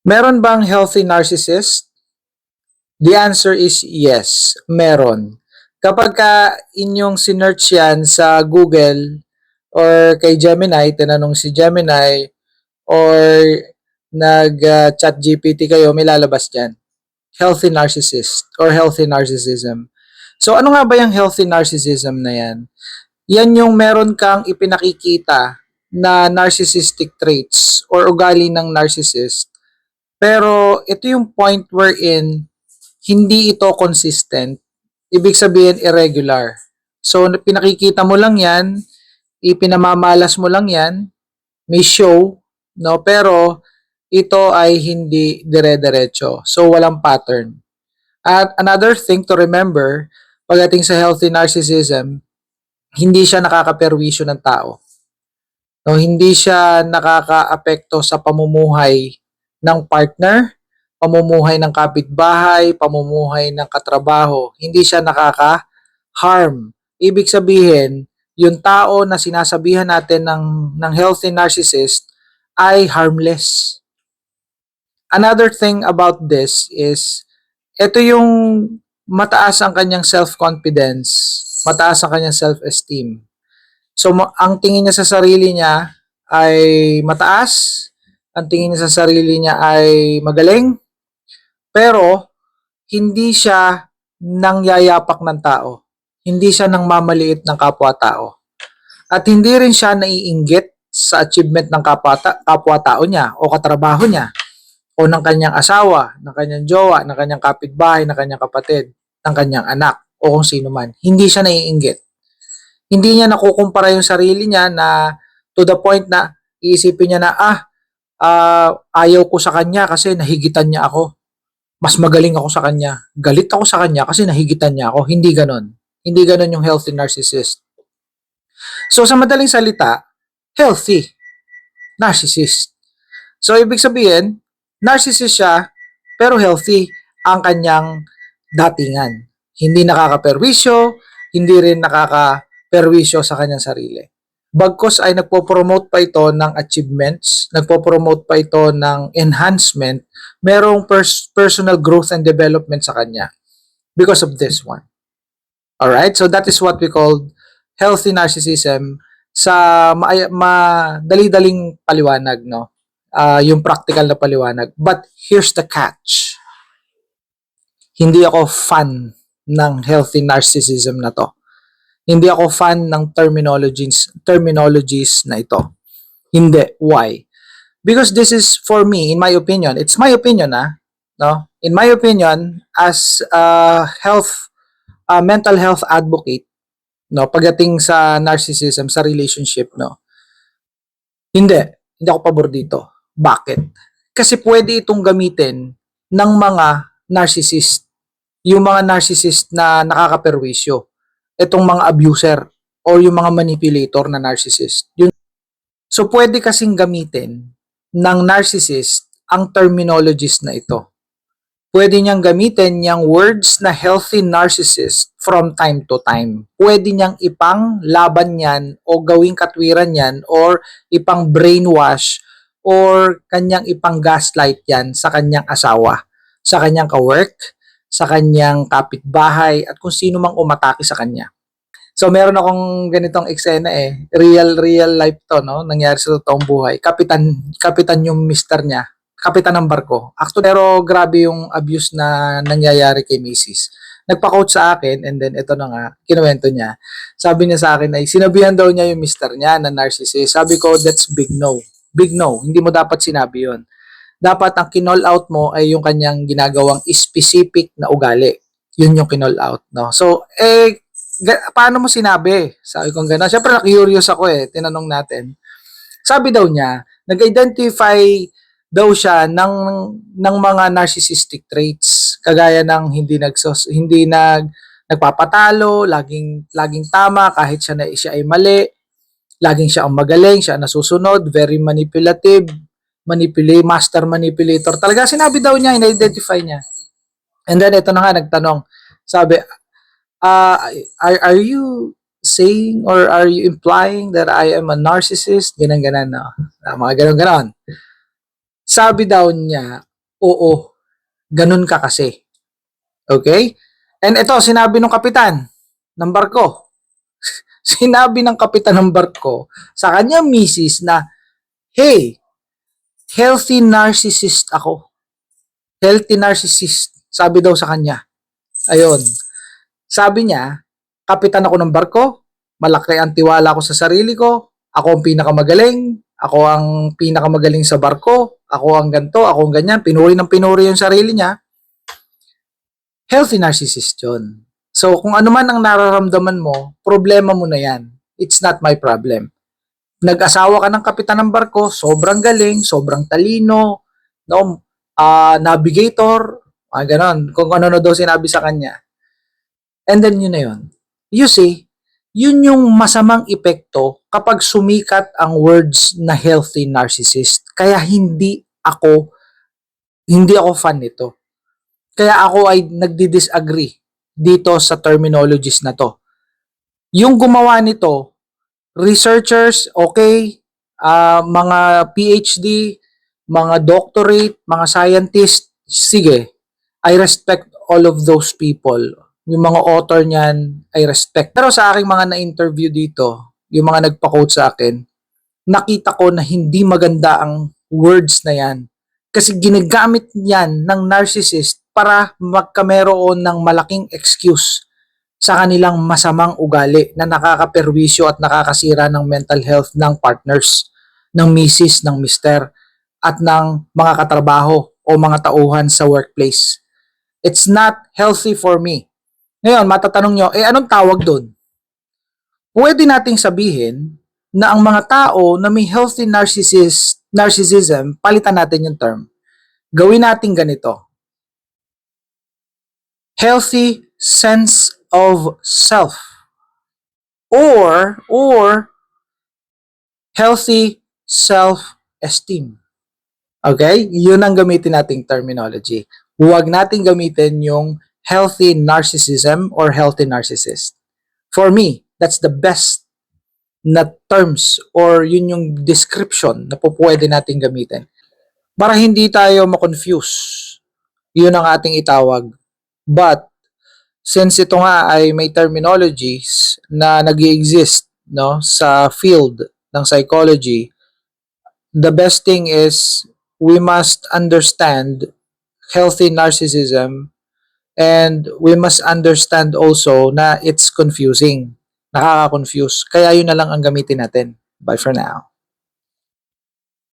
Meron bang healthy narcissist? The answer is yes, meron. Kapag inyong sinearch yan sa Google or kay Gemini, tinanong si Gemini or nag-chat GPT kayo, may lalabas dyan. Healthy narcissist or healthy narcissism. So ano nga ba yung healthy narcissism na yan? Yan yung meron kang ipinakikita na narcissistic traits or ugali ng narcissist. Pero ito yung point wherein hindi ito consistent. Ibig sabihin irregular. So pinakikita mo lang yan, ipinamamalas mo lang yan, may show, no? Pero ito ay hindi dire-diretso. So walang pattern. At another thing to remember, pagdating sa healthy narcissism, hindi siya nakakaperwisyo ng tao. No, hindi siya nakakaapekto sa pamumuhay ng partner, pamumuhay ng kapitbahay, pamumuhay ng katrabaho. Hindi siya nakaka-harm. Ibig sabihin, yung tao na sinasabihan natin ng healthy narcissist ay harmless. Another thing about this is, ito yung mataas ang kanyang self-confidence, mataas ang kanyang self-esteem. So, ang tingin niya sa sarili niya ay mataas, ang tingin niya sa sarili niya ay magaling, pero hindi siya nangyayapak ng tao. Hindi siya nang mamaliit ng kapwa-tao. At hindi rin siya naiinggit sa achievement ng kapwa-tao niya o katrabaho niya o ng kanyang asawa, ng kanyang jowa, ng kanyang kapitbahay, ng kanyang kapatid, ng kanyang anak o kung sino man. Hindi siya naiinggit. Hindi niya nakukumpara yung sarili niya na to the point na iisipin niya na ayaw ko sa kanya kasi nahigitan niya ako. Mas magaling ako sa kanya. Galit ako sa kanya kasi nahigitan niya ako. Hindi ganon. Hindi ganon yung healthy narcissist. So sa madaling salita, healthy narcissist. So ibig sabihin, narcissist siya pero healthy ang kanyang datingan. Hindi nakakaperwisyo, hindi rin nakakaperwisyo sa kanyang sarili. Bagkos ay nagpo-promote pa ito ng achievements, nagpo-promote pa ito ng enhancement, merong personal growth and development sa kanya because of this one. Alright? So that is what we call healthy narcissism sa madali-daling paliwanag, no? Yung practical na paliwanag. But here's the catch. Hindi ako fan ng healthy narcissism na to. Hindi ako fan ng terminologies na ito. Hindi. Why? Because this is for me, in my opinion, it's my opinion no? In my opinion, as a mental health advocate, no, pagdating sa narcissism, sa relationship, no, hindi ako pabor dito. Bakit? Kasi pwede itong gamitin ng mga narcissist, yung mga narcissist na nakakaperwisyo, itong mga abuser or yung mga manipulator na narcissist. So pwede kasing gamitin ng narcissist ang terminologies na ito. Pwede niyang gamitin yung words na healthy narcissist from time to time. Pwede niyang ipang laban yan o gawing katwiran yan or ipang brainwash or kanyang ipang gaslight yan sa kanyang asawa, sa kanyang kawork, sa kanyang kapitbahay at kung sino mang umatake sa kanya. So meron akong ganitong eksena real life to, no? Nangyari sa totoong buhay. Kapitan yung mister niya, kapitan ng barko. Actually, pero grabe yung abuse na nangyayari kay Mrs. Nagpa-coach sa akin and then ito na nga, kinuwento niya. Sabi niya sa akin ay sinabihan daw niya yung mister niya na narcissist. Sabi ko, that's big no. Big no. Hindi mo dapat sinabi yon. Dapat ang kinall out mo ay yung kanyang ginagawang specific na ugali. Yun yung kinall out, no? So, paano mo sinabi? Sabi ko gano'n. Siyempre, na-curious ako tinanong natin. Sabi daw niya, nag-identify daw siya ng mga narcissistic traits. Kagaya ng hindi nagpapatalo, laging tama kahit siya ay mali, laging siya ang magaling, siya ang nasusunod, very manipulative, master manipulator. Talaga sinabi daw niya, in-identify niya. And then ito na nga nagtanong. Sabi, are you saying or are you implying that I am a narcissist? Ganon, no? Mga ganon. Sabi daw niya, Oo, ganun ka kasi. Okay? And ito, sinabi ng kapitan ng barko. Sinabi ng kapitan ng barko sa kanyang misis na, hey, healthy narcissist ako. Healthy narcissist. Sabi daw sa kanya. Ayun. Sabi niya, kapitan ako ng barko, malaki ang tiwala ko sa sarili ko, ako ang pinakamagaling, ako ang pinakamagaling sa barko, ako ang ganto, ako ang ganyan, pinuri ng pinuri yung sarili niya. Healthy narcissist yun. So, kung ano man ang nararamdaman mo, problema mo na yan. It's not my problem. Nag-asawa ka ng kapitan ng barko, sobrang galing, sobrang talino, no? Navigator, ganon. Kung ano na daw sinabi sa kanya. And then yun na yun. You see, yun yung masamang epekto kapag sumikat ang words na healthy narcissist. Kaya hindi ako fan nito. Kaya ako ay nagdi-disagree dito sa terminologies na to. Yung gumawa nito, researchers, okay, mga PhD, mga doctorate, mga scientist, sige, I respect all of those people. Yung mga author niyan, I respect. Pero sa aking mga na-interview dito, yung mga nagpa-quote sa akin, nakita ko na hindi maganda ang words na yan. Kasi ginagamit yan ng narcissist para magkameroon ng malaking excuse sa kanilang masamang ugali na nakakaperwisyo at nakakasira ng mental health ng partners, ng misis, ng mister, at ng mga katrabaho o mga tauhan sa workplace. It's not healthy for me. Ngayon, matatanong nyo, anong tawag doon? Pwede nating sabihin na ang mga tao na may healthy narcissism, palitan natin yung term. Gawin natin ganito. Healthy sense of self or healthy self-esteem. Okay? Yun ang gamitin nating terminology. Huwag nating gamitin yung healthy narcissism or healthy narcissist. For me, that's the best na terms or yun yung description na pwede nating gamitin. Para hindi tayo ma-confuse. Yun ang ating itawag. But, since ito nga ay may terminologies na nag-exist no, sa field ng psychology, the best thing is we must understand healthy narcissism and we must understand also na it's confusing. Nakaka-confuse. Kaya yun na lang ang gamitin natin. Bye for now.